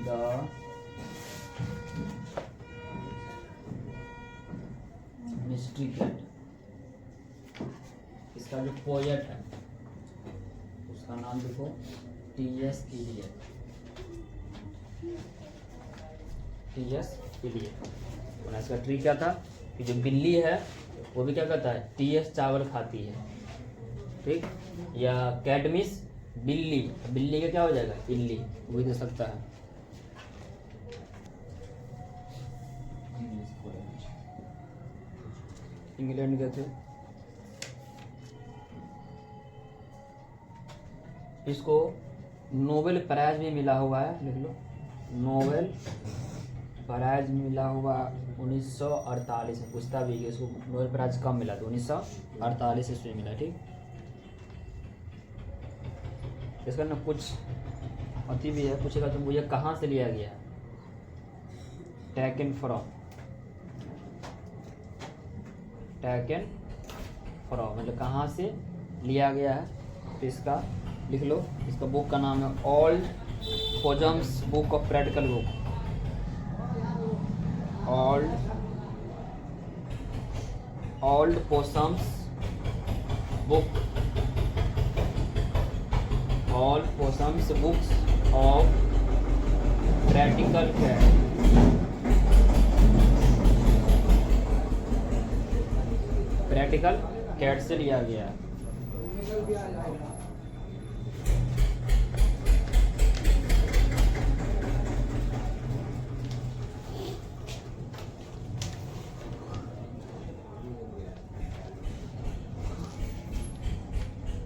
The mystery cat. इसका जो poet है उसका नाम देखो टी.एस. इलियट। टी.एस. इलियट। और इसका ट्री क्या था कि जो बिल्ली है वो भी क्या करता है, टी.एस. चावल खाती है, ठीक। या कैट मीन्स बिल्ली, बिल्ली का क्या हो जाएगा, इल्ली, वही दे सकता है। इंग्लैंड के थे। इसको नोबेल प्राइज भी मिला हुआ है, लिख लो, नोबेल प्राइज मिला हुआ 1948 में। पूछता भी कि इसको नोबेल प्राइज कब मिला, तो 1948 ईस्वी में मिला, ठीक। इसका ना कुछ अति भी है, पूछेगा तो ये कहाँ से लिया गया है, टेकन फ्रॉम, टेकन फ्रॉम मतलब कहाँ से लिया गया है। तो इसका लिख लो, इसका बुक का नाम है Old Possum's Book of Practical Book, Old Possum's Book, Old Possum's Books of Practical Cat. Practical Cat से लिया गया है।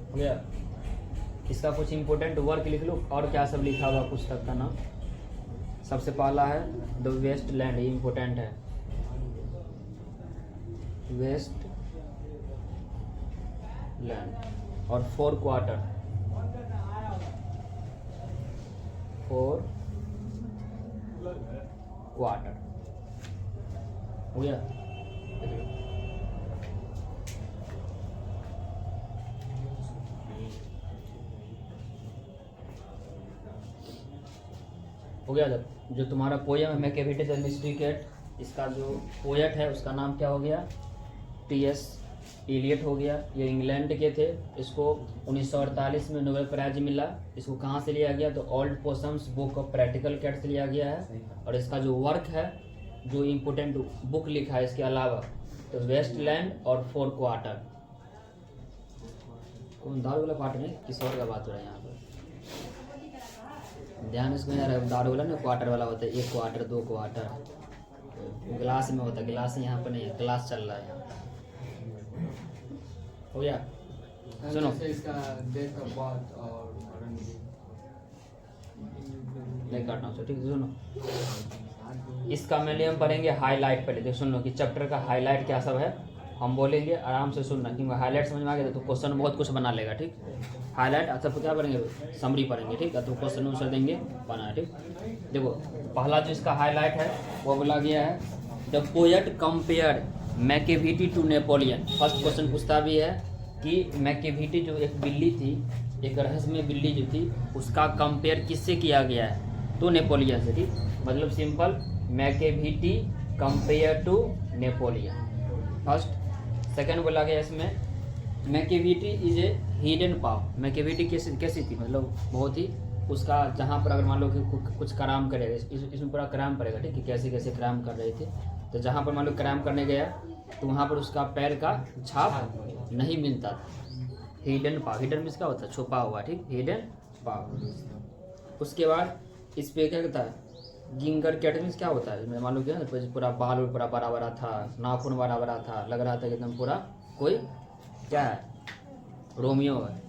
हो गया। इसका कुछ इंपॉर्टेंट वर्क लिख लो, और क्या सब लिखा हुआ पुस्तक का नाम। सबसे पहला है द वेस्ट लैंड, ये इंपॉर्टेंट है, वेस्ट लैंड। और 4 क्वार्टर, 4 क्वार्टर हो गया। हो गया। जब जो तुम्हारा पोएम है मैकियावेली द मिस्ट्री कैट, इसका जो पोएट है उसका नाम क्या हो गया, टी.एस. इलियट हो गया। ये इंग्लैंड के थे। इसको 1948 में नोबेल प्राइज मिला। इसको कहाँ से लिया गया, तो Old Possum's Book of Practical Cat से लिया गया है। और इसका जो वर्क है, जो इम्पोर्टेंट बुक लिखा है इसके अलावा, तो वेस्टलैंड और 4 क्वार्टर। कौन दारू वाला क्वार्टर नहीं, किस और का बात हो रहा है यहाँ पर, ध्यान इसमें यार। दारू वाला ना क्वार्टर वाला होता है, 1 क्वार्टर 2 क्वार्टर, ग्लास में होता है, ग्लास यहाँ पर नहीं है, क्लास चल रहा है यहाँ। हो गया। सुनो, इसका डेट ऑफ बर्थ और नहीं काटना उसको, ठीक है। सुनो, इसका मेनली हम पढ़ेंगे हाईलाइट पहले। देखो सुन लो कि चैप्टर का हाईलाइट क्या सब है, हम बोलेंगे, आराम से सुनना, क्योंकि हाईलाइट समझ में आ गया तो क्वेश्चन बहुत कुछ बना लेगा, ठीक। हाईलाइट अच्छा तो क्या पढ़ेंगे, समरी पढ़ेंगे, ठीक है। तो क्वेश्चन आंसर देंगे बना, ठीक। देखो पहला जो इसका हाईलाइट है वो बोला गया है the poet compare Macavity to Napoleon. First question पूछता भी है कि मैकियावेली जो एक बिल्ली थी, एक रहस्यमय बिल्ली जो थी, उसका कंपेयर किससे किया गया है, तो नेपोलियन से, ठीक। मतलब simple, Macavity compare to Napoleon, first. Second बोला गया इसमें Macavity is a hidden power. Macavity कैसी थी, मतलब बहुत ही, उसका जहाँ पर अगर मान लो कि कुछ क्राइम करेगा, इसमें पूरा क्राइम करेगा, ठीक है, कैसे कैसे क्राइम कर रहे थे। तो जहाँ पर मान लो क्राइम करने गया तो वहाँ पर उसका पैर का छाप नहीं मिलता था। हिडन पावर, हिडन मीन्स क्या होता है, छुपा हुआ, ठीक, हिडन पावर। उसके बाद इस पे क्या कहता है, गिंगर कैट मीन्स क्या होता है, मान लो क्या पूरा बाल पूरा बड़ा बड़ा था, नाखून बड़ा बड़ा था, लग रहा था कि एकदम पूरा कोई क्या है, रोमियो है।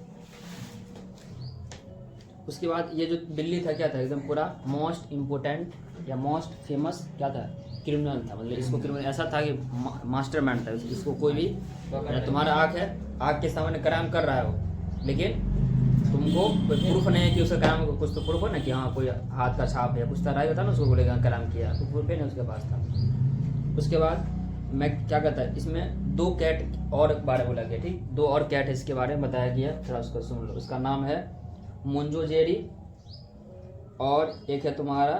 उसके बाद ये जो बिल्ली था क्या था, एकदम पूरा मोस्ट इम्पोर्टेंट या मोस्ट फेमस क्या था, क्रिमिनल था। मतलब इसको क्रिमिनल ऐसा था कि मास्टरमाइंड था, इसको कोई भी, तुम्हारा आँख है, आँख के सामने क्राइम कर रहा हो, लेकिन तुमको कोई प्रूफ नहीं है कि उसका क्राइम, कुछ तो प्रूफ है ना कि हाँ कोई हाथ का छाप है, कुछ तरह होता ना, उसको बोलेगा क्राइम किया, तो प्रूफ नहीं उसके पास था। उसके बाद मैं क्या कहता है, इसमें 2 कैट और बारे बोला गया, ठीक, 2 और कैट है इसके बारे में बताया गया, थोड़ा उसको सुन लो। उसका नाम है मुंजो जेरी और एक है तुम्हारा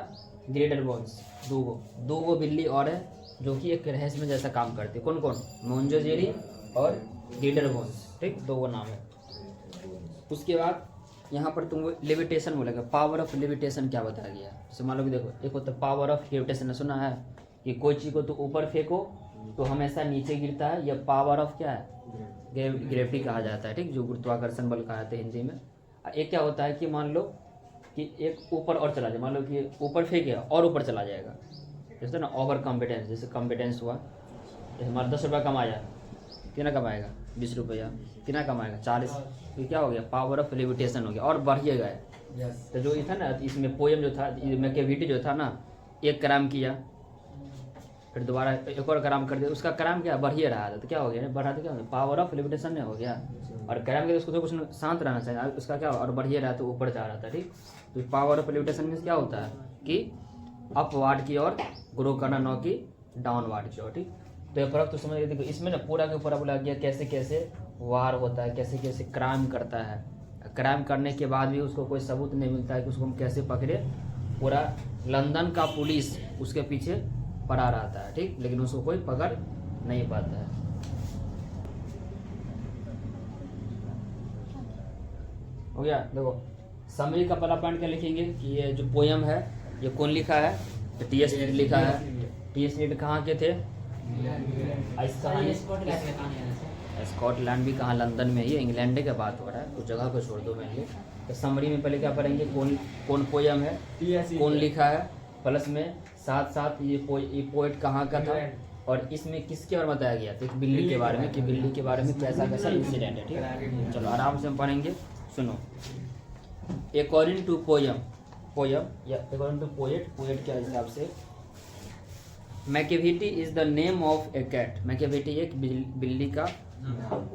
ग्रेटर बोन्स, दो गो बिल्ली और है जो कि एक रहस्य में जैसा काम करते हैं। कौन कौन? मोन्जोजेरी और ग्रेटर बोन्स, ठीक, दो गो नाम है। उसके बाद यहाँ पर तुमको लेविटेशन बोलेगा, पावर ऑफ लेविटेशन क्या बताया गया। जैसे मान लो कि देखो, एक होता है पावर ऑफ लेविटेशन, सुना है कि कोई चीज़ को तो ऊपर फेंको तो हमेशा नीचे गिरता है, यह पावर ऑफ क्या है? ग्रेविटी कहा जाता है, ठीक, जो गुरुत्वाकर्षण बल कहा जाता है हिंदी में। एक क्या होता है कि मान लो कि एक ऊपर और चला जाए, मान लो कि ऊपर फेंके और ऊपर चला जाएगा, जैसे ना ओवर कॉम्पिटेंस, जैसे कॉम्पिटेंस हुआ, जैसे हमारा 10 रुपया कमाया, कितना कमाएगा? 20 रुपया, कितना कमाएगा? 40, तो क्या हो गया? पावर ऑफ लेविटेशन हो गया और बढ़िएगा। तो जो ये था ना, इसमें पोएम जो था, मैकियावेली जो था ना, 1 ग्राम किया, फिर दोबारा एक और ग्राम कर दिया, उसका ग्राम क्या बढ़िए रहा था, तो क्या हो गया? बढ़ा तो क्या हो गया? पावर ऑफ लेविटेशन नहीं हो गया। और ग्राम के उसको तो कुछ शांत रहना चाहिए, उसका क्या और बढ़िए रहा तो ऊपर जा रहा था, ठीक। तो पावर ऑफ लेविटेशन में क्या होता है कि अपवार्ड की ओर ग्रो करना, न कि डाउनवार्ड की ओर, ठीक। तो ये फर्क तो समझ गए। देखो इसमें ना पूरा के पूरा बोला गया कैसे कैसे वार होता है, कैसे कैसे क्राइम करता है, क्राइम करने के बाद भी उसको कोई सबूत नहीं मिलता है कि उसको हम कैसे पकड़े। पूरा लंदन का पुलिस उसके पीछे पड़ा रहता है, ठीक, लेकिन उसको कोई पकड़ नहीं पाता है। हो गया। देखो समरी का पहला पॉइंट क्या लिखेंगे कि ये जो पोयम है ये कौन लिखा है? तो टी.एस. रीड लिखा है। टी.एस. रीड कहाँ के थे? स्कॉटलैंड भी कहाँ? लंदन में ही, इंग्लैंड का बात हो रहा है, कुछ जगह को छोड़ दो मैंने। तो समरी में पहले क्या पढ़ेंगे? कौन पोयम है, कौन लिखा है, प्लस में साथ साथ ये पोएट कहाँ का था और इसमें किसके बारे में बताया गया। तो एक बिल्ली के बारे में कि बिल्ली के बारे में कैसा कैसा इंसिडेंट है, ठीक। चलो आराम से हम पढ़ेंगे, सुनो। अकॉर्डिंग टू पोयम या अकॉर्डिंग टू पोएट के हिसाब से Macavity is the name of a cat. Macavity एक बिल्ली का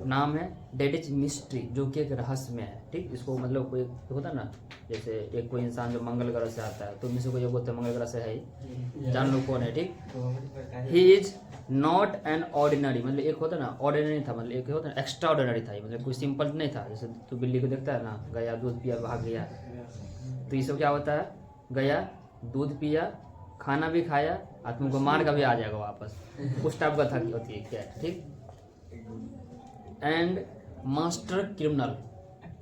नाम है। डेट इज मिस्ट्री, जो कि एक रहस्य में है, ठीक। इसको मतलब कोई होता है ना, जैसे एक कोई इंसान जो मंगल ग्रह से आता है तो उनमें से कोई बोलते हैं मंगल ग्रह से है ही, जान लो कौन है, ठीक। He is not an ordinary, मतलब एक होता है ना ऑर्डिनरी था, मतलब एक होता है एक्स्ट्रा ऑर्डिनरी था, मतलब कोई सिंपल नहीं था। जैसे तो बिल्ली को देखता है ना, गया दूध पिया भाग गया, तो ये सब क्या होता है? गया दूध पिया, खाना भी खाया, आत्मा को मार का भी आ जाएगा वापस, उस टाइप का था होती है कैट, ठीक। And master criminal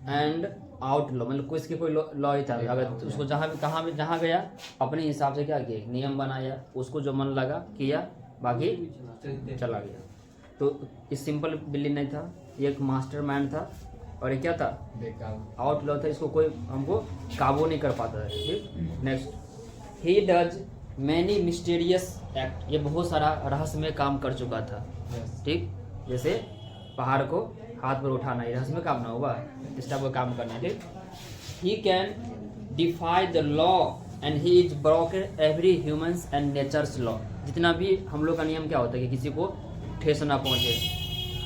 and outlaw, मतलब कोई इसके कोई लॉ ही था। अगर उसको जहाँ भी कहाँ भी जहाँ गया अपने हिसाब से क्या किया, नियम बनाया, उसको जो मन लगा किया, बाकी चला गया। तो ये सिंपल बिल्ली नहीं था, ये एक मास्टर माइंड था। और ये क्या था? आउटलॉ था, इसको कोई हमको काबू नहीं कर पाता है, ठीक। Next, he does many mysterious act, ये बहुत सारा रहस्य में काम कर चुका था, ठीक। जैसे पहाड़ को हाथ पर उठाना, ये रहस्य में काम ना होगा, इस टाइप का काम करना, ठीक। He can defy the law and he is broken every humans and natures law. जितना भी हम लोग का नियम क्या होता है कि किसी को ठेस ना पहुंचे,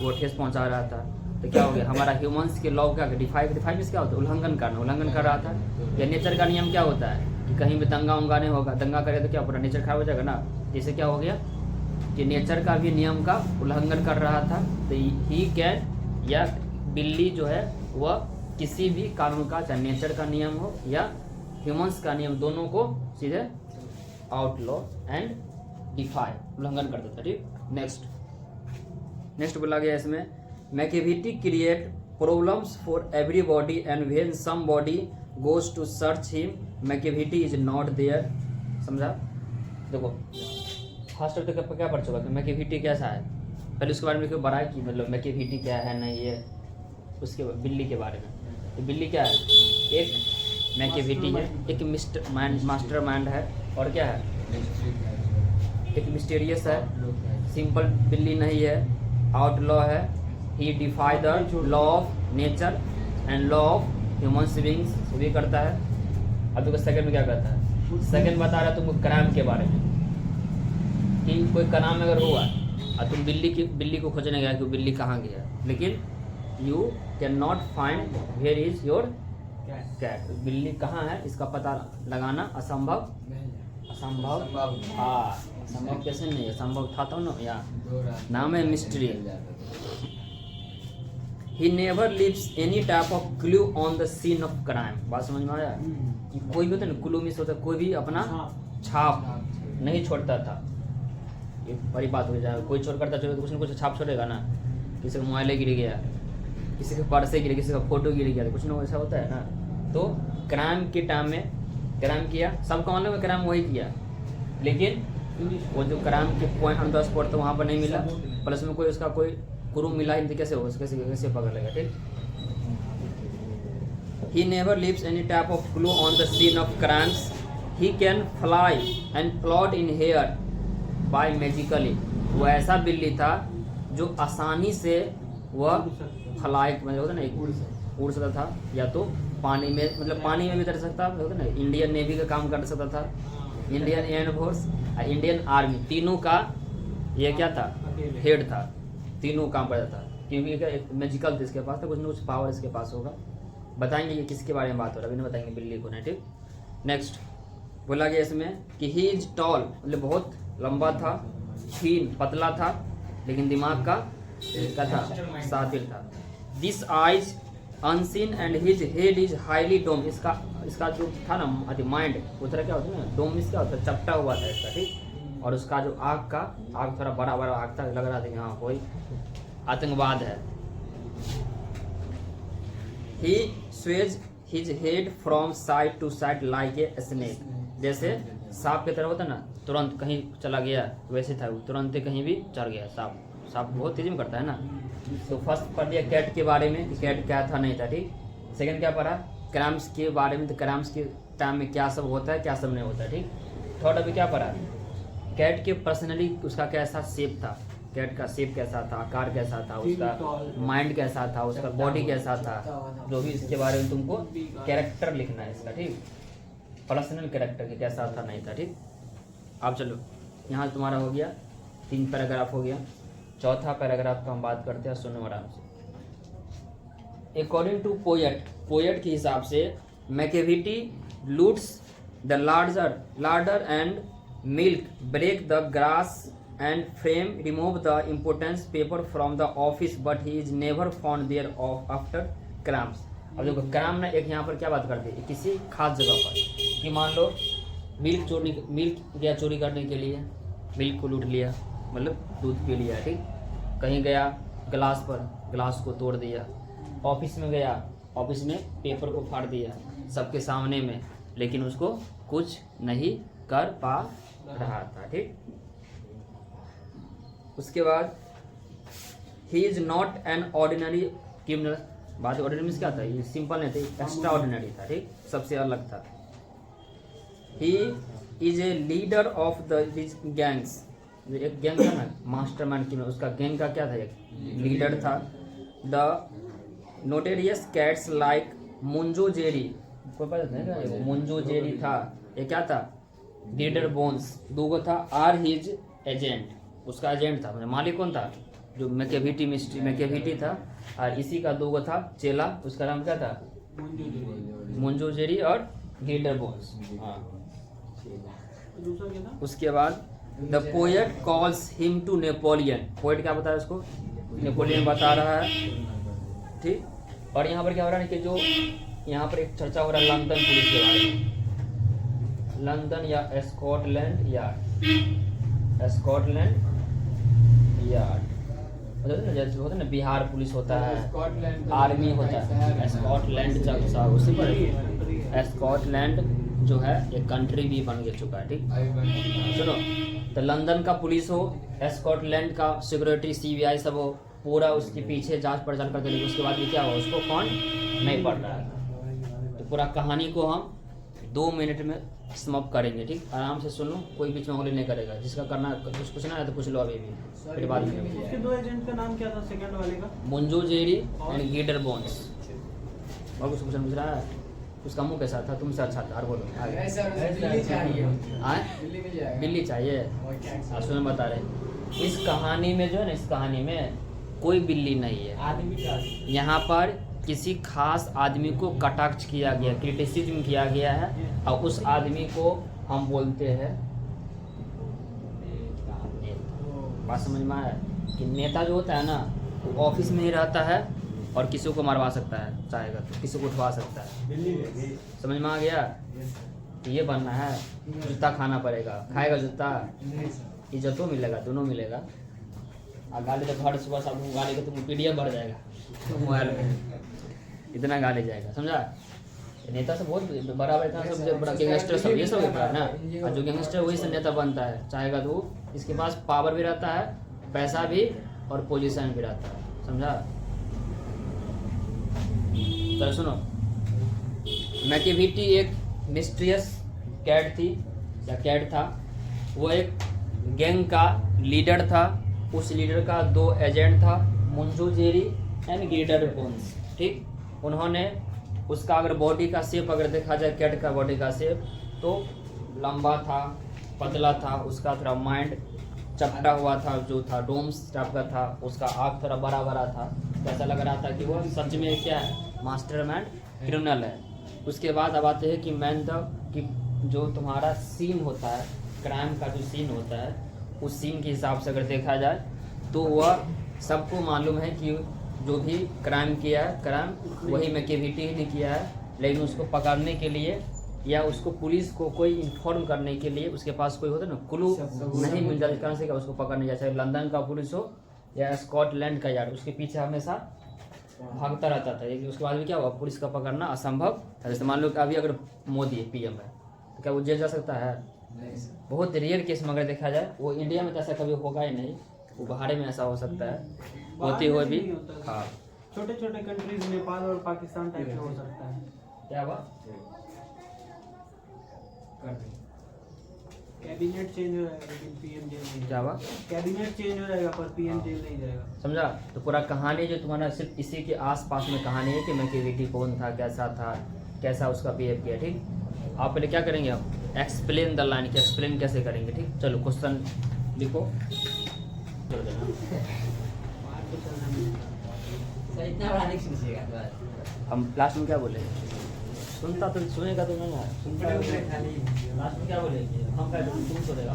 वो ठेस पहुंचा रहा था, तो क्या हो गया? हमारा ह्यूमंस के लॉ क्या डिफाई में क्या होता है? उल्लंघन कर रहा था। या नेचर का नियम क्या होता है कि कहीं भी दंगा उंगा नहीं होगा, दंगा करे तो क्या पूरा नेचर खराब हो जाएगा ना। जैसे क्या हो गया कि नेचर का भी नियम का उल्लंघन कर रहा था, तो ही कैन, या बिल्ली जो है वह किसी भी कानून का, चाहे नेचर का नियम हो या ह्यूमंस का नियम, दोनों को सीधे आउटलॉ एंड डिफाई, उल्लंघन कर देता, ठीक। नेक्स्ट बोला गया इसमें, Macavity create problems for everybody and when somebody goes to search him Macavity is not there. समझा? देखो फर्स्ट तो क्या पढ़ चुका कि मैकियावेली कैसा है, पहले उसके बारे में क्यों बढ़ाया कि मतलब मैकियावेली क्या है नहीं है, उसके बिल्ली के बारे में। तो बिल्ली क्या है? एक मैकियावेली है, एक मास्टर माइंड है, और क्या है? एक मिस्टीरियस है, सिंपल बिल्ली नहीं है, आउटलॉ है, he defy the law of nature and law of human beings भी करता है। अब देखो सेकंड में क्या करता है? सेकंड बता रहा है तुमको क्राइम के बारे में कि कोई क्राइम अगर हुआ और तुम बिल्ली को खोजने गया कि बिल्ली कहाँ गया, लेकिन you can not find where is your cat, बिल्ली कहाँ है इसका पता लगाना असंभव। हाँ, असंभव कैसे नहीं है, संभव था तो ना, या नाम है mystery. He never leaves any type of clue on the scene of crime. बात समझ में आया कि कोई भी होता है ना, क्लू मिस होता है, कोई भी अपना छाप नहीं छोड़ता था। ये बड़ी बात हो जाए, कोई छोड़ करता छोड़ कुछ ना कुछ छाप छोड़ेगा ना। किसी का मोबाइल गिर गया, किसी का पर्से गिर गया, किसी का फोटो गिर गया, कुछ ना ऐसा होता है ना। तो क्राइम के टाइम में क्राइम किया, सबका मालूम है क्राइम वही किया, लेकिन वो जो क्राइम के पॉइंट ऑन द स्पॉट तो वहाँ पर नहीं मिला, प्लस में कोई उसका कोई क्रू मिला ही नहीं, कैसे हो कैसे कैसे पकड़ लेगा। ठीक, he never leaves any type of clue on the scene of crimes, he can fly and plot in hair by magically. वो ऐसा बिल्ली था जो आसानी से वह फ्लाई मतलब होता ना उड़ सकता था, या तो पानी में मतलब पानी में भी तैर सकता होता ना, इंडियन नेवी का काम कर सकता था, इंडियन एयरफोर्स और इंडियन आर्मी तीनों का ये क्या था, हेड था, तीनों काम करता था, क्योंकि एक मैजिकल था इसके पास था, कुछ ना कुछ पावर इसके पास होगा। बताएंगे ये किसके बारे में बात हो रहा है, अभी नहीं बताएंगे, बिल्ली को नहीं। ठीक, नेक्स्ट बोला गया इसमें कि ही इज टॉल, मतलब बहुत लंबा था, थीन पतला था, लेकिन दिमाग का क्या था, सातिर था। This eyes unseen and his head is highly dome. इसका जो था ना माइंड वो तरह क्या होता है ना, डोम इसका होता है, चपटा हुआ था इसका। ठीक, और उसका जो आग थोड़ा बड़ा बड़ा आग था, लग रहा था कि हाँ कोई आतंकवाद है। He sways his head from side to side like a snake. जैसे सांप की तरह होता है ना, तुरंत कहीं चला गया वैसे था, तुरंत ही कहीं भी चढ़ गया। सांप बहुत तेजी में करता है ना। तो फर्स्ट पढ़ दिया कैट के बारे में कि कैट क्या था नहीं था। ठीक, सेकंड क्या पढ़ा, क्राइम्स के बारे में, तो क्राइम्स के टाइम में क्या सब होता है क्या सब नहीं होता है। ठीक, थर्ड अभी क्या पढ़ा, कैट के पर्सनली उसका कैसा शेप था, कैट का शेप कैसा था, आकार कैसा था, उसका माइंड कैसा था, उसका बॉडी कैसा था, जो भी इसके बारे में तुमको कैरेक्टर लिखना है इसका। ठीक, पर्सनल कैरेक्टर के कैसा था नहीं था। ठीक, अब चलो यहाँ तुम्हारा हो गया 3 पैराग्राफ हो गया। चौथा पैराग्राफ का हम बात करते हैं, सुनो आराम से। अकॉर्डिंग टू पोएट के हिसाब से Macavity loots the larder and milk, break the glass and frame, remove the importance paper from the office, but he is never found there after crimes. अब देखो क्राइम ना एक यहाँ पर क्या बात करते हैं, किसी खास जगह पर कि मान लो मिल्क गया चोरी करने के लिए, मिल्क को लूट लिया, मतलब दूध पी लिया। ठीक, कहीं गया ग्लास को तोड़ दिया, ऑफिस में गया, ऑफिस में पेपर को फाड़ दिया सबके सामने में, लेकिन उसको कुछ नहीं कर पा रहा था। ठीक, उसके बाद he is not an ordinary criminal. बात ऑर्डिनरी क्या था, ये सिंपल नहीं था, एक्स्ट्रा ऑर्डिनरी था। ठीक, सबसे अलग था। He is a leader of the gangs, एक गैंग था ना, मास्टरमाइंड की, उसका गैंग का क्या था, एक लीडर था। द नोटेरियस कैट्स लाइक मुंजो जेरी, कोई पता नहीं क्या मुंजो जेरी था, ये क्या था, लीडर बोन्स, दूगो था। आर हिज एजेंट, उसका एजेंट था, मतलब मालिक कौन था, जो मैकेविटी था, और इसी का दूगो था चेला, उसका नाम क्या था, मुंजो जेरी और लीडर बोन्स। हाँ, उसके बाद the poet calls him to Napoleon. Poet क्या बता रहा है उसको, नेपोलियन बता रहा है। ठीक, और यहाँ पर क्या हो रहा है कि जो यहाँ पर एक चर्चा हो रहा है लंदन पुलिस के बारे में, लंदन या स्कॉटलैंड यार्ड जैसे होता है ना, बिहार पुलिस होता है, आर्मी होता है, स्कॉटलैंड उसी पर स्कॉटलैंड जो है एक कंट्री भी बन चुका है। ठीक, सुनो, तो लंदन का पुलिस हो, स्कॉटलैंड का सिक्योरिटी सीबीआई सब हो, पूरा उसके पीछे जांच पड़ताल करते, लेकिन उसके बाद भी क्या हो, उसको कौन नहीं पढ़ रहा है। तो पूरा कहानी को हम 2 मिनट में समाप्त करेंगे। ठीक, आराम से सुनो, कोई बीच में होली नहीं करेगा, जिसका करना कुछ पूछना है तो पूछ लो अभी भी, फिर बाद में। उसके 2 एजेंट का नाम क्या था सेकंड वाले का, मुंजो जेरी एंड लीडर बोन्स। और कुछ पूछ रहा है, उसका मुंह कैसा था, तुमसे अच्छा था, और बोलो बिल्ली चाहिए। सुन बता रहे, इस कहानी में जो है ना, इस कहानी में कोई बिल्ली नहीं है, आदमी। यहाँ पर किसी खास आदमी को कटाक्ष किया गया, क्रिटिसिज्म किया गया है, और उस आदमी को हम बोलते हैं बात समझ में आया कि नेता जो होता है ना, वो ऑफिस में ही रहता है और किसी को मरवा सकता है, चाहेगा तो किसी को उठवा सकता है। समझ में आ गया? तो ये बनना है, जूता खाना पड़ेगा, खाएगा जूता, इज्जतों मिलेगा, दोनों मिलेगा। और गाली तो हर सुबह शाम को गाली का तुम PDF बढ़ जाएगा तो मोबाइल में, इतना गाली जाएगा, समझा? नेता से बहुत बड़ा इतना सब बड़ा गैंगस्टर सब ये सब होता है ना, और जो गैंगस्टर वही से नेता बनता है, चाहेगा तो इसके पास पावर भी रहता है, पैसा भी और पोजीशन भी रहता है, समझा? चलो सुनो, मैकियावेली एक मिस्ट्रियस कैट थी या कैट था। वो एक गैंग का लीडर था। उस लीडर का 2 एजेंट था, मुंजूजेरी एंड ग्रेटर बोन्स, ठीक। उन्होंने उसका अगर बॉडी का शेप अगर देखा जाए, कैट का बॉडी का शेप तो लंबा था, पतला था, उसका थोड़ा माइंड चपटा हुआ था, जो था डोम्स टाइप का था, उसका आँख थोड़ा बड़ा बड़ा था। ऐसा लग रहा था कि वो सच में क्या है, मास्टरमाइंड क्रिमिनल है। उसके बाद अब आते हैं कि कि जो तुम्हारा सीन होता है, क्राइम का जो सीन होता है, उस सीन के हिसाब से अगर देखा जाए तो वह सबको मालूम है कि जो भी क्राइम किया है, क्राइम वही मैकियावेली ने किया है। लेकिन उसको पकड़ने के लिए या उसको पुलिस को कोई इन्फॉर्म करने के लिए उसके पास कोई होता है ना, क्लू नहीं मिल जाता, इस कारण से क्या उसको पकड़ने जाए, चाहे लंदन का पुलिस हो या स्कॉटलैंड का यार्ड, उसके पीछे हमेशा भागता रहता था। लेकिन उसके बाद भी क्या हुआ, पुलिस का पकड़ना असंभव था। जैसे मान लो कि अभी अगर मोदी PM है तो क्या वो जेल जा सकता है? बहुत रेयर केस में अगर देखा जाए, वो इंडिया में तो ऐसा कभी होगा ही नहीं, वो बाहर में ऐसा हो सकता है, होते हुए भी। हाँ, छोटे छोटे कंट्रीज नेपाल और पाकिस्तान टाइप में हो सकता है। क्या हुआ, कैबिनेट चेंज हो जाएगा लेकिन PM जेल नहीं। क्या हुआ, कैबिनेट चेंज हो जाएगा पर PM जेल नहीं जाएगा, समझा? तो पूरा कहानी जो तुम्हारा सिर्फ इसी के आसपास में कहानी है कि मैकियावेली कौन था, कैसा था, कैसा उसका बिहेव किया, ठीक। आप पहले क्या करेंगे, आप एक्सप्लेन द लाइन, कि एक्सप्लेन कैसे करेंगे, ठीक। चलो क्वेश्चन लिखो, छोड़ देना। हम लास्ट में क्या बोले, सुनता तो सुनेगा तो नहीं ना, सुनता लास्ट में क्या बोलेंगे, हम क्या तुम सुनेगा।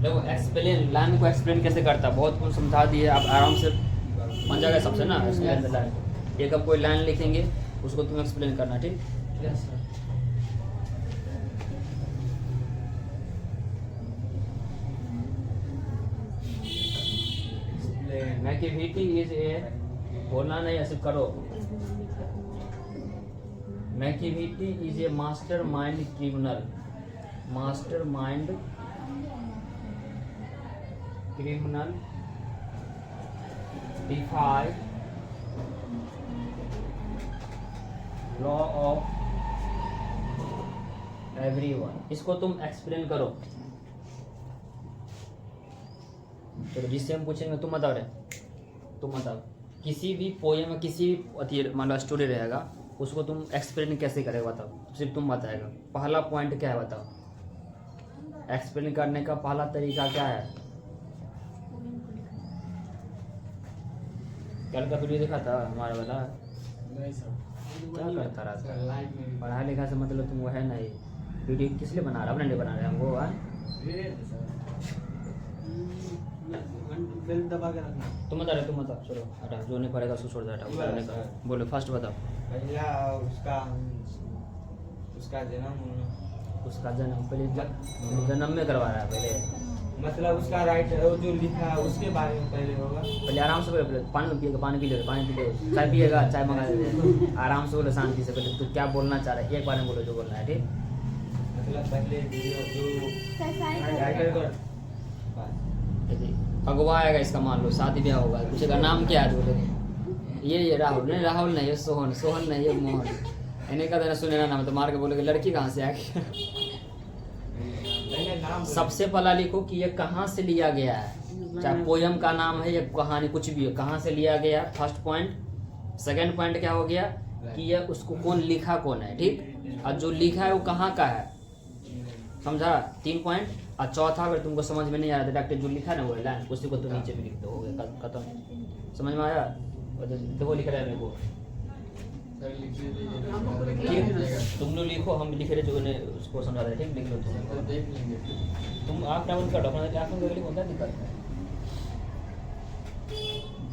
देखो एक्सप्लेन, लाइन को एक्सप्लेन कैसे करता, बहुत कुछ समझा दिए, आप आराम से बन जाएगा सबसे ना। एक्सप्लेन द लाइन, एक अब कोई लाइन लिखेंगे उसको तुम एक्सप्लेन करना, ठीक। मैकियावेली इज ए, बोलना नहीं ऐसे करो। Machiavelli is A mastermind criminal, mastermind criminal डिफाइड law of everyone. इसको तुम एक्सप्लेन करो। चलो जिससे हम पूछेंगे तुम बताओ रे, तुम बताओ, किसी भी पोएम में किसी भी मतलब स्टोरी रहेगा, उसको तुम एक्सप्लेन कैसे करेगा बताओ, सिर्फ तुम बताएगा। पहला पॉइंट क्या है बताओ, एक्सप्लेन करने का पहला तरीका क्या है। कल का वीडियो देखा था हमारा वाला, नहीं सर, क्या करता रहता है, लाइव में पढ़ाई लिखा से मतलब तुम वो है नहीं। वीडियो किस लिए बना रहा, अपने लिए बना रहे हमको, बेल्ट दबा के रखना। तुम बता रहे, तुम बताओ, चलो हटा, जो नहीं पड़ेगा उसको छोड़ दो, हटाओ, करने का बोलो, फर्स्ट बताओ। पहला उसका जन्म, उसका जन्म पहले जन्म में करवा रहा है पहले, मतलब उसका राइट है, वो जो लिखा है उसके बारे में पहले होगा। पहले आराम से बोलो, पहले पानी पिएगा, पानी पी लो, पानी पी लो, चाय पिएगा, चाय मंगा देते, आराम से बोलो, शांति से। पहले तू क्या बोलना चाह रहा है, एक बार में बोलो जो बोलना है, ठीक। मतलब पहले जो अगवा आएगा इसका, मान लो शादी ब्याह होगा, पूछेगा नाम क्या है, बोले ये राहुल नहीं, राहुल नहीं, ये सोहन, सोहन नहीं, ये मोहन। इन्हें का देना सुनेगा नाम तो मार के बोलोगे लड़की कहाँ से आ गई। सबसे पहला लिखो कि ये कहाँ से लिया गया है, चाहे पोयम का नाम है या कहानी कुछ भी है, कहाँ से लिया गया, फर्स्ट पॉइंट। सेकंड पॉइंट क्या हो गया कि ये उसको कौन लिखा कौन है, ठीक। और जो लिखा है वो कहाँ का है, समझा, 3 पॉइंट। और चौथा अगर तुमको समझ में नहीं आ रहा तो डायरेक्ट जो लिखा है ना वो लाइन उसी को तुम नीचे भी लिख दो, हो गया खत्म। समझ में आया, देखो लिख रहा है मेरे को, तुम लोग लिखो, हम लिख रहे जो उन्हें उसको समझा रहे, ठीक लिख लो तुम। देख लेंगे तुम आप क्या कर अपना क्या लिखो, होता दिक्कत है।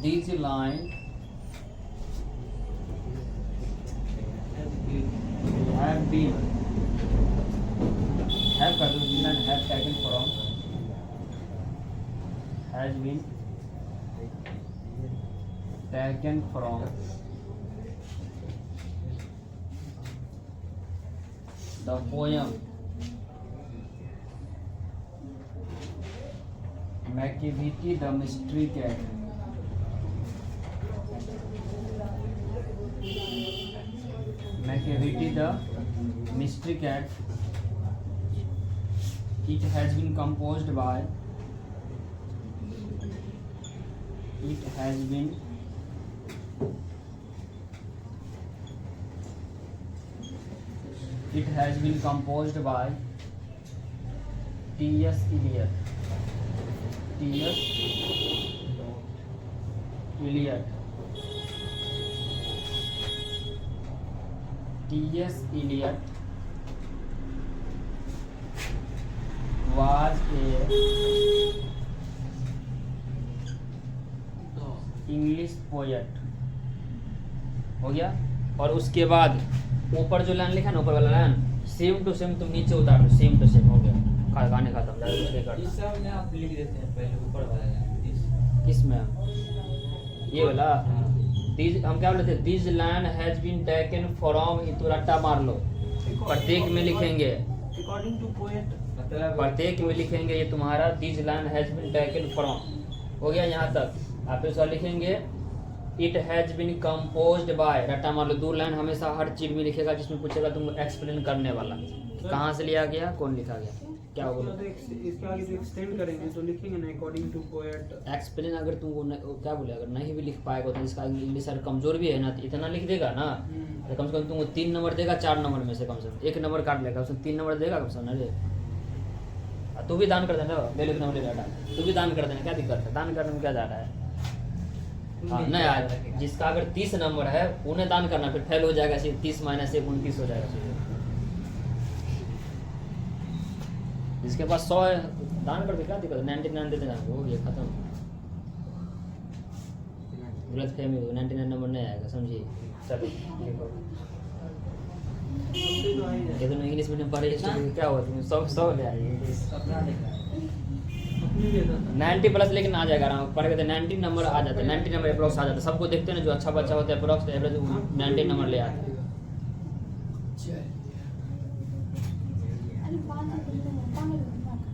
This line have been have कर दो, and have taken from has been taken from the poem Macavity the Mystery Cat. Macavity the Mystery Cat. It has been composed by. It has been composed by T.S. Eliot. T.S. Eliot. T.S. Eliot was a English poet. हो गया। और उसके बाद ऊपर जो line लिखा ना, ऊपर वाला लाइन सेम टू सेम तुम नीचे उतार दो, सेम टू सेम हो गया, गाने खत्म। इस सब में आप लिख देते हैं पहले ऊपर वाला किस में ये वाला These, हम क्या बोलते हैं, this line has been taken from, तो रट्टा मार लो, प्रत्येक में लिखेंगे, According to poet. मतलब प्रत्येक में लिखेंगे ये तुम्हारा this line has been taken from, हो गया यहाँ तक। आप इसका लिखेंगे it has been composed by, रट्टा मार लो, 2 लाइन हमेशा हर चीज में लिखेगा जिसमें पूछेगा तुम एक्सप्लेन करने वाला, कहाँ से लिया गया, कौन लिखा गया, क्या बोलो। इसके आगे जो एक्सटेंड करेंगे तो लिखेंगे ना अकॉर्डिंग टू पोएट। एक्सप्लेन अगर तुमको क्या बोले, अगर नहीं भी लिख पाएगा तो इसका इंग्लिश अगर कमजोर भी है ना, तो इतना लिख देगा ना, तो कम से कम तुमको 3 नंबर देगा, 4 नंबर में से कम से कम 1 नंबर काट लेगा, उसमें 3 नंबर देगा कम से कम। अरे तू भी दान कर देना, ले लो नंबर डाटा, तू भी दान कर देना, क्या दिक्कत है, दान करने में क्या जा रहा है। हाँ नहीं यार, जिसका अगर 30 नंबर है उन्हें दान करना, फिर फेल हो जाएगा, 30 माइनस 1 29 हो जाएगा सीधे। जिसके पास 100 है दान कर दे, क्या दिक्कत है, 99 देते जाएंगे, हो गया खत्म। गलत फहमी हो, 99 नंबर नहीं आएगा, समझिए। चलो देखो ये तो इंग्लिश मीडियम पढ़े, क्या हुआ तुम 100 ले आइए, 90 प्लस लेकिन आ जाएगा आराम, पढ़ के तो 90 नंबर आ जाता है, 90 नंबर अप्रोक्स आ जाता है। सबको देखते हैं ना, जो अच्छा बच्चा होता है अप्रोक्स एवरेज 90 नंबर ले आते हैं।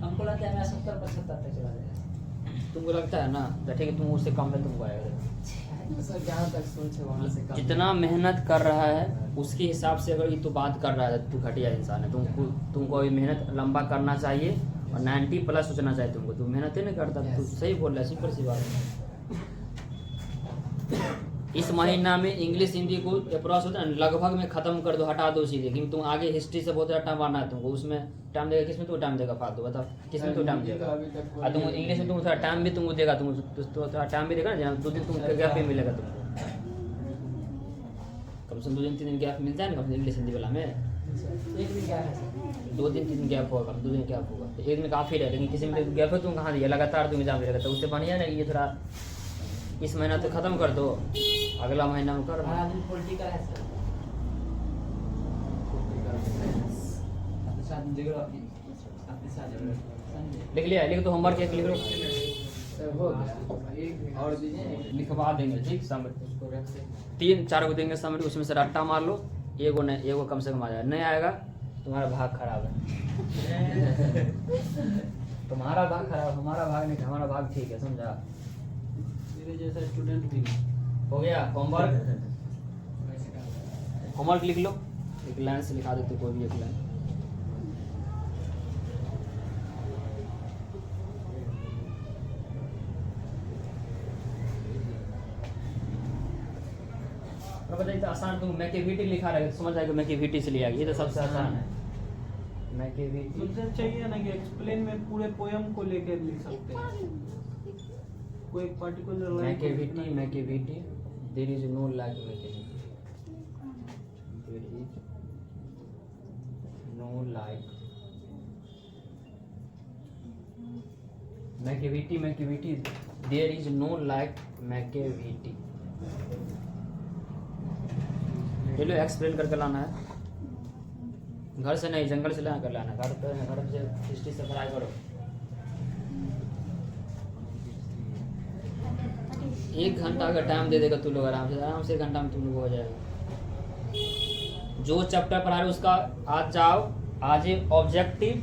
हमको लगता है मैं 70-75 तक चला जाएगा। तुमको लगता है ना, तो ठीक है, तुम उससे कम है, तुमको आएगा। सर जहाँ तक सोच है वहाँ से कम। जितना मेहनत कर रहा है उसके हिसाब से अगर ये तो बात कर रहा है, तू घटिया इंसान है। तुमको अभी मेहनत लंबा करना चाहिए और 90 प्लस सोचना चाहिए तुमको। तू मेहनत ही नहीं करता, तू सही बोल रहा है, सिंपल सी बात है। इस महीना में इंग्लिश हिंदी को अप्रोच होता है लगभग में खत्म कर दो, हटा दो चीज़ें, क्योंकि तुम आगे हिस्ट्री से बहुत ज़्यादा टाइम मारना है तुमको, उसमें टाइम देगा, किसमें तू टाइम देगा फालतू, बताओ किसमें तू टाइम देगा। और तुम इंग्लिश में तुम थोड़ा टाइम भी तुमको देगा, तुम थोड़ा टाइम भी देगा ना, 2 दिन तुम गैप भी मिलेगा तुमको, कम से कम 2 दिन 3 दिन गैप मिलता है ना कम से इंग्लिश हिंदी वाला में। 1 दिन क्या है सर, 2 दिन 3 दिन गैप होगा, 2 दिन गैप होगा, तो 1 दिन काफ़ी है। लेकिन किसी में गैप है तुम कहाँ दिया, लगातार तुम एग्जाम देगा, तो उससे बढ़िया ना ये थोड़ा इस महीना तो खत्म कर दो, अगला महीना में कर। हमारा दिन पॉलिटिकल है सर, लिख लिया, लिख तो होमवर्क एक लिख लो, हो गया। और दीजिए लिखवा देंगे, ठीक समझ। उसको रख दे। 3-4 को देंगे समझ, उसमें से रट्टा मार लो, एगो कम से कम आ जाएगा, नहीं आएगा तुम्हारा भाग खराब है। तुम्हारा भाग खराब, हमारा भाग नहीं, हमारा भाग ठीक है, समझा। मेरे जैसा स्टूडेंट भी नहीं। हो गया होमवर्क, होमवर्क लिख लो, एक लाइन से लिखा देते कोई भी एक लाइन। और बताइए तो आसान, तुम मैकेविटी लिखा रहे समझ जाएगा, मैकेविटी से लिया, ये तो सबसे आसान है। मैकेविटी सबसे अच्छा ये है ना कि एक्सप्लेन में पूरे पोयम को लेकर लिख सकते हैं, कोई एक particular line. Macavity there is no like Macavity, Macavity there is no like Macavity. ये लो एक्सप्लेन करके लाना है, घर से नहीं जंगल से ला कर लाना, घर से हिस्ट्री से पढ़ाई करो। 1 घंटा का टाइम दे देगा तू लोग आराम से 1 घंटा में तुम लोग हो जाएगा। जो चैप्टर पढ़ा रहे उसका आज जाओ, आज ये ऑब्जेक्टिव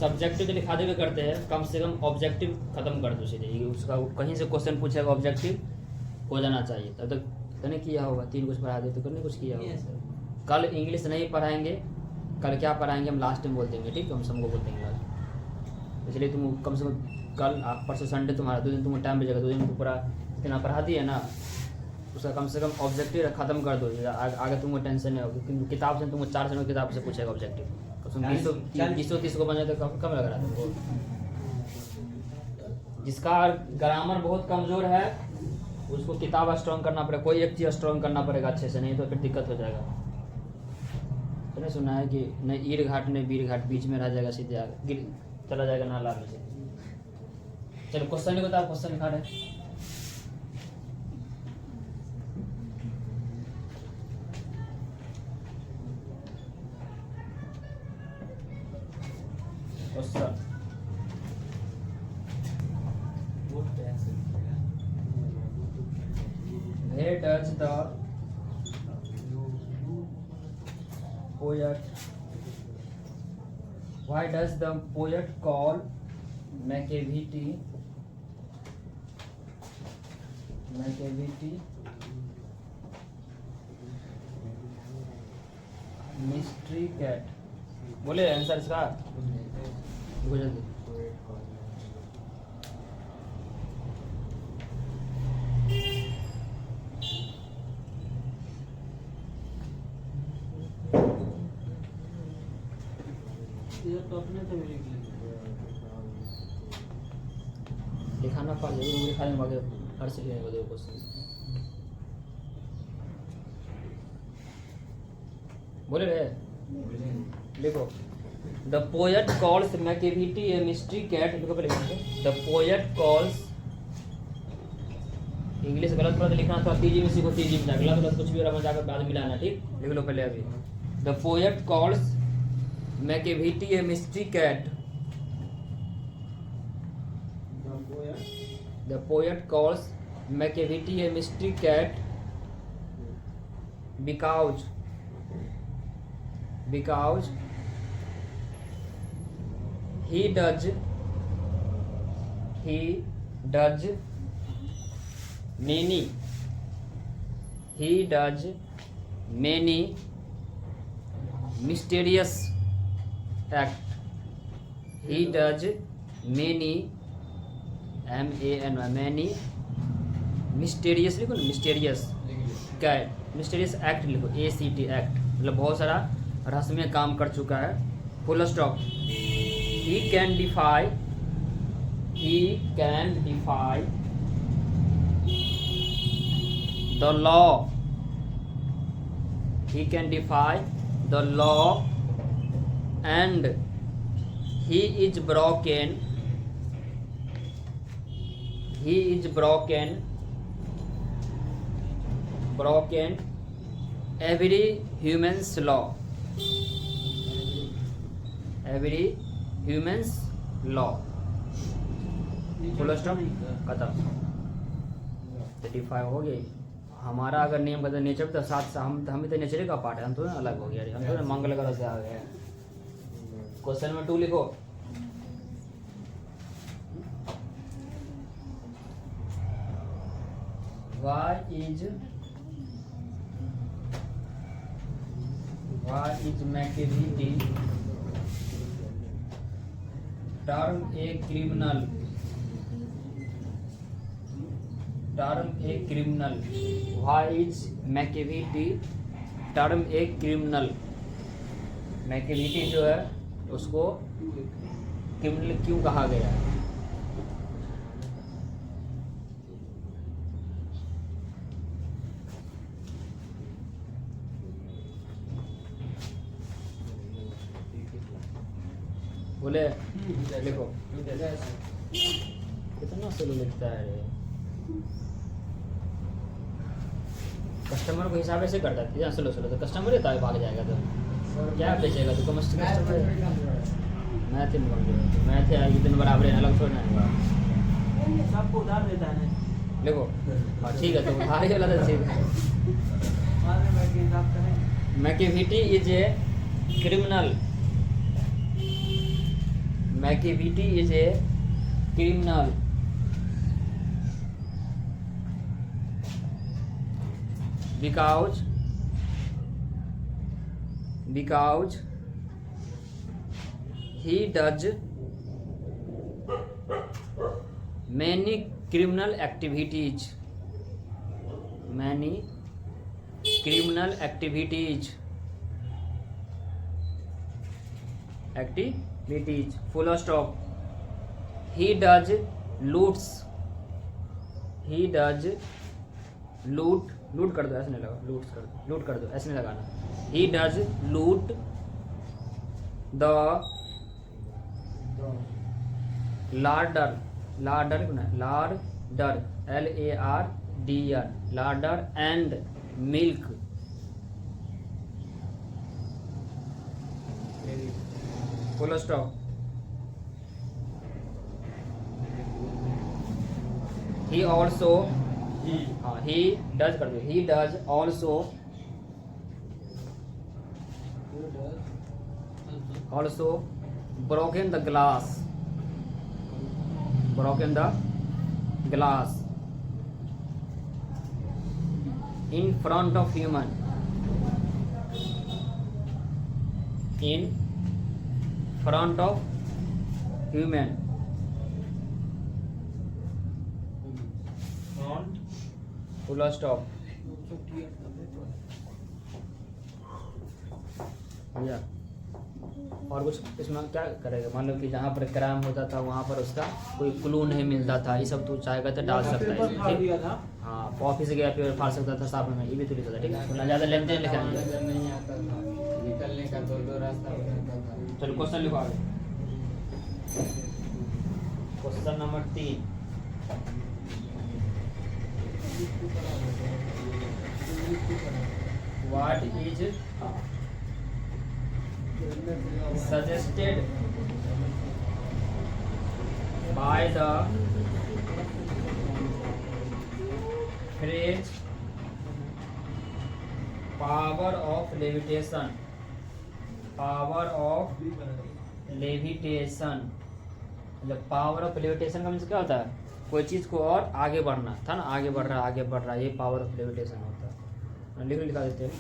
सब्जेक्टिव जो लिखा देवे करते हैं, कम से कम ऑब्जेक्टिव खत्म कर दो सीधे। उसका कहीं से क्वेश्चन पूछेगा ऑब्जेक्टिव हो जाना चाहिए। तब तक नहीं किया होगा, 3 कुछ पढ़ा दे तो करने कुछ किया होगा। कल इंग्लिश नहीं पढ़ाएंगे, कल क्या पढ़ाएंगे हम लास्ट में बोल देंगे, ठीक है? हम सबको बोल देंगे लास्ट। इसलिए तुम कम से कम कल परसों संडे तुम्हारा 2 दिन तुमको टाइम मिलेगा, 2 दिन पूरा इतना पढ़ा दिए ना, उसका कम से कम ऑब्जेक्टिव खत्म कर दो। आगे तुमको टेंशन नहीं होगी, क्योंकि किताब से तुमको 4 जनों किताब से पूछेगा ऑब्जेक्टिव। तुम 20-30 को बने तो कम लग रहा है तुमको। जिसका ग्रामर बहुत कमज़ोर है उसको किताब स्ट्रॉन्ग करना पड़ेगा, कोई एक चीज़ स्ट्रॉन्ग करना पड़ेगा अच्छे से, नहीं तो फिर दिक्कत हो जाएगा। मैंने सुना है कि नहीं ईर घाट नहीं वीर घाट, बीच में रह जाएगा, सीधे आगे चला जाएगा नाला में से। चलो क्वेश्चन नहीं बताओ, क्वेश्चन लिखा रहे। Question Where does the poet? Why does the poet call Macavity mystery cat? बोले आंसर इसका जल्दी। तो अपने से भी लिख लिखाना पड़ जाएगा, लिखा देंगे आगे हर से लिखेगा 2 क्वेश्चन। बोले रे लिखो। The poet calls Macavity a mystery cat. लिखो पहले, द पोएट कॉल्स, इंग्लिश गलत पढ़ लिखना तो तीजी में सीखो, तीजी में अगला गलत कुछ भी और जाकर बाद मिलाना, ठीक? लिख लो पहले अभी। The poet calls Macavity a mystery cat. The poet calls Macavity a mystery cat because he does many mysterious act. He does many many mysterious लिखो ना, मिस्टीरियस कैट, मिस्टीरियस एक्ट लिखो, ACT एक्ट, मतलब बहुत सारा रहस्यमय काम कर चुका है। Full stop. He can defy the law, he can defy the law and he is broken every human's law, full stop खत्म। 35 हो गई। हमारा अगर नियम का नेचर तो साथ हम भी तो नेचर का पार्ट है, हम तो अलग हो गया, हम तो मंगल ग्रह से आ गए। क्वेश्चन नंबर 2 लिखो। Why is Macavity termed a criminal? Why is Macavity termed a criminal? Macavity जो है उसको क्रिमिनल क्यों कहा गया है? बोले लिखो। कितना स्लो लिखता है रे। कस्टमर को हिसाब से करता है कितना स्लो स्लो, तो कस्टमर ही तो भाग जाएगा, तो क्या बेचेगा तो कस्टमर। मैथ में कमजोर है, मैथ है दिन बराबर है, अलग थोड़ा नहीं होगा। सबको उधार देता है देखो हाँ ठीक है, तो उधार ही वाला तो ठीक है। बाद में बैठ के हिसाब करें। Machiavelli is a criminal, Machiavelli is a criminal because he does many criminal activities, full stop. He does लूट कर दो, ऐसे नहीं लगा, लूट कर दो ऐसे नहीं लगाना। He does loot the larder LARDR larder and milk full stop. He also हाँ ही डज कर दो, he does also broken the glass in front of human, full stop। भैया और कुछ इसमें क्या करेगा, मान लो कि जहाँ पर क्राइम होता था वहाँ पर उसका कोई क्लू नहीं मिलता था, ये सब तू चाहेगा तो डाल सकता है, ठीक। हाँ ऑफिस गया पेपर फाड़ सकता था साथ में, ये भी तो लिखा था, ठीक है ना, ज़्यादा लेन देन लिखा नहीं आता था, निकलने का दो रास्ता बनाता था। चलो क्वेश्चन लिखो आगे। Question number 3, what is suggested by the phrase power of levitation, मतलब पावर ऑफ लेविटेशन का मतलब क्या होता है, कोई चीज़ को और आगे बढ़ना था ना, आगे बढ़ रहा है, ये पावर ऑफ लेविटेशन होता है। लिखा देते हैं,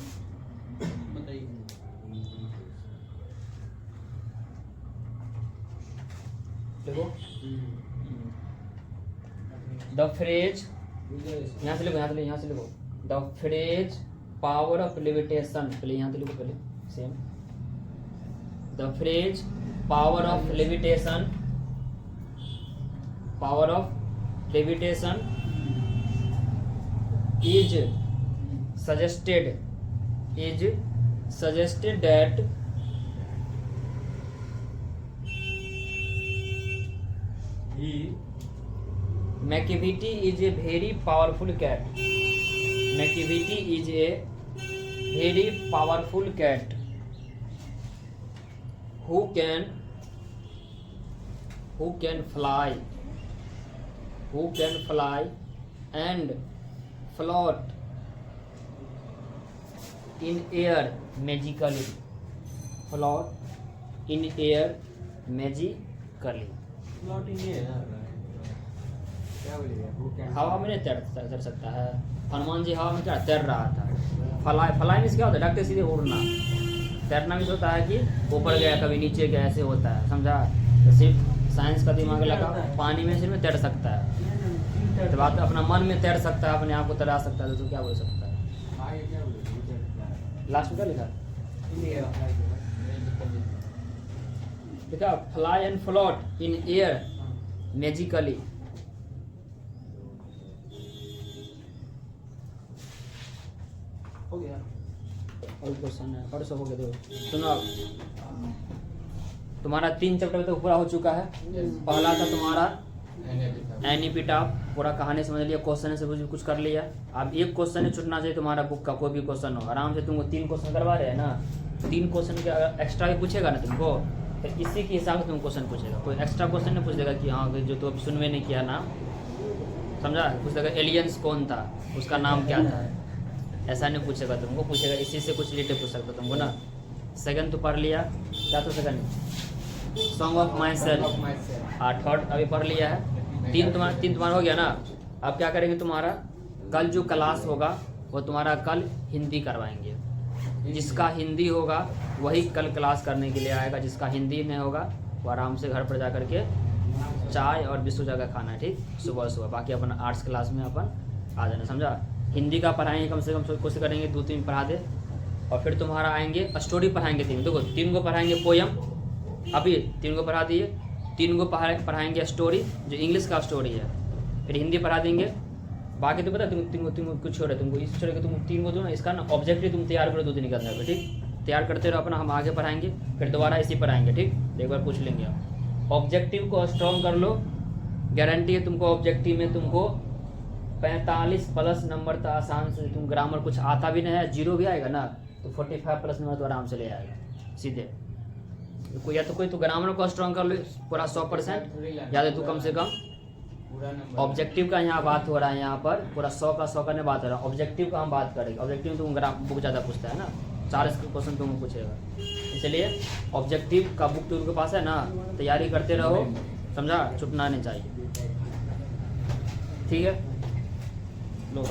देखो द फ्रेज, यहाँ से लिखो the phrase power of levitation, पहले यहाँ से लिखो, पहले same, the phrase power of levitation is suggested that Machiavelli is a very powerful cat. Machiavelli is a very powerful cat who can fly and float in air magically. हवा में नहीं तैर सकता है। हनुमान जी हवा में क्या तैर रहा था। फ्लाई में क्या होता है, डॉक्टर सीधे उड़ना। तैरना भी होता है कि ऊपर गया कभी नीचे गया, ऐसे होता है, समझा। तो सिर्फ साइंस का दिमाग लगा, पानी में सिर्फ तैर सकता है, तो बात अपना मन में तैर सकता है, अपने आप को तैरा सकता है, तो क्या बोल सकता है। लास्ट में क्या लिखा fly and float in air magically. हो गया और क्वेश्चन है, और सब हो गया। देखो सुनो, तुम्हारा 3 चैप्टर तो पूरा हो चुका है। पहला था तुम्हारा एनीपिटाप पूरा कहानी समझ लिया, क्वेश्चन से कुछ कर लिया। अब एक क्वेश्चन ही छूटना चाहिए तुम्हारा बुक का, कोई भी क्वेश्चन हो। आराम से तुमको 3 क्वेश्चन करवा रहे हैं ना, 3 क्वेश्चन के एक्स्ट्रा भी पूछेगा ना तुमको, फिर इसी के हिसाब से तुम क्वेश्चन पूछेगा। कोई एक्स्ट्रा क्वेश्चन नहीं पूछ देगा कि हाँ जो तो अभी सुनवे नहीं किया ना, समझा। पूछ देगा एलियंस कौन था, उसका नाम क्या था, ऐसा नहीं पूछेगा तुमको। पूछेगा इसी से कुछ रिलेटेड पूछ सकता तुमको ना। सेकंड तो पढ़ लिया, क्या तो second song of my self. Third अभी पढ़ लिया है। 3 तुम्हारा हो गया ना। अब क्या करेंगे, तुम्हारा कल जो क्लास होगा वो तुम्हारा कल हिंदी करवाएंगे। जिसका हिंदी होगा वही कल क्लास करने के लिए आएगा, जिसका हिंदी नहीं होगा वो आराम से घर पर जा कर के चाय और बिस्कुट जगह खाना है, ठीक, सुबह सुबह। बाकी अपन आर्ट्स क्लास में अपन आ जाना, समझा। हिंदी का पढ़ाएंगे, कम से कम कोशिश करेंगे 2-3 पढ़ा दे। और फिर तुम्हारा आएंगे स्टोरी पढ़ाएंगे 3। देखो 3 को पढ़ाएंगे पोयम, अभी 3 को पढ़ा दिए। 3 को पढ़ाएंगे स्टोरी, जो इंग्लिश का स्टोरी है। फिर हिंदी पढ़ा देंगे। बाकी तो पता तुमको कुछ छोड़ है, तुमको इस छोड़ के तुम 3 को दो ना, इसका ना ऑब्जेक्टिव तुम तैयार करो 2 दिन के अंदर, ठीक। तैयार करते रहो अपना, हम आगे पढ़ाएंगे, फिर दोबारा इसी पढ़ाएंगे, ठीक। एक बार पूछ लेंगे आप। ऑब्जेक्टिव को स्ट्रॉन्ग कर लो, गारंटी है तुमको ऑब्जेक्टिव में तुमको 45+ नंबर तो आसान से। तुम ग्रामर कुछ आता भी नहीं है, 0 भी आएगा ना, तो 45+ नंबर तो आराम से ले आएगा सीधे। या तो कोई तो ग्रामर को स्ट्रॉन्ग कर लो पूरा 100%, या तो कम से कम ऑब्जेक्टिव का यहाँ बात हो रहा है, यहाँ पर पूरा 100 का 100 का नहीं बात हो रहा है, ऑब्जेक्टिव का हम बात करेंगे। ऑब्जेक्टिव में तुम बुक ज़्यादा पूछता है ना, 4 क्वेश्चन तुमको पूछेगा, इसलिए ऑब्जेक्टिव का बुक तुमके पास है ना, तैयारी करते रहो, समझा, छूटना नहीं चाहिए, ठीक है। लो